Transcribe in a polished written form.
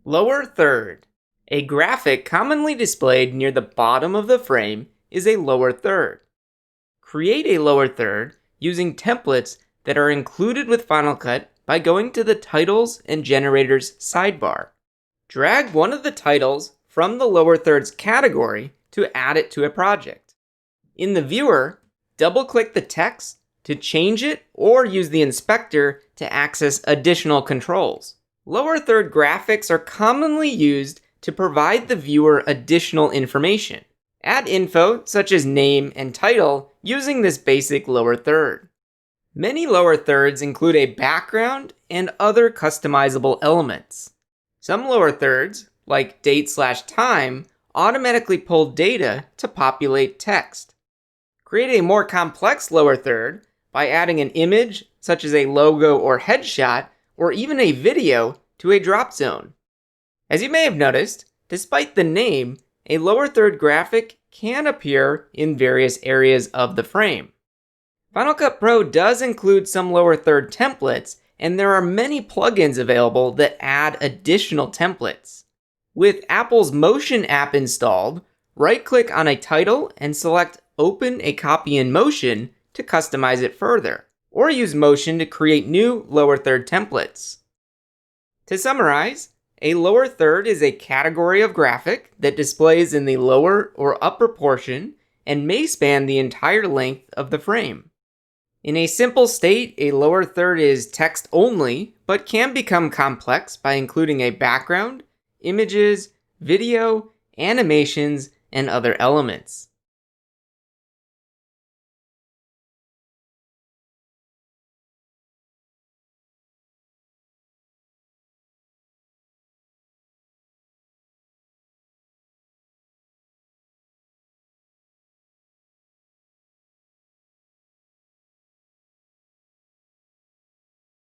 Lower third. A graphic commonly displayed near the bottom of the frame is a lower third. Create a lower third using templates that are included with Final Cut by going to the Titles and Generators sidebar. Drag one of the titles from the lower thirds category to add it to a project. In the viewer, double-click the text to change it or use the inspector to access additional controls. Lower third graphics are commonly used to provide the viewer additional information. Add info such as name and title using this basic lower third. Many lower thirds include a background and other customizable elements. Some lower thirds, like date/time, automatically pull data to populate text. Create a more complex lower third by adding an image, such as a logo or headshot, or even a video to a drop zone. As you may have noticed, despite the name, a lower third graphic can appear in various areas of the frame. Final Cut Pro does include some lower third templates, and there are many plugins available that add additional templates. With Apple's Motion app installed, right-click on a title and select Open a copy in Motion to customize it further, or use Motion to create new lower third templates. To summarize, a lower third is a category of graphic that displays in the lower or upper portion and may span the entire length of the frame. In a simple state, a lower third is text only, but can become complex by including a background, images, video, animations, and other elements.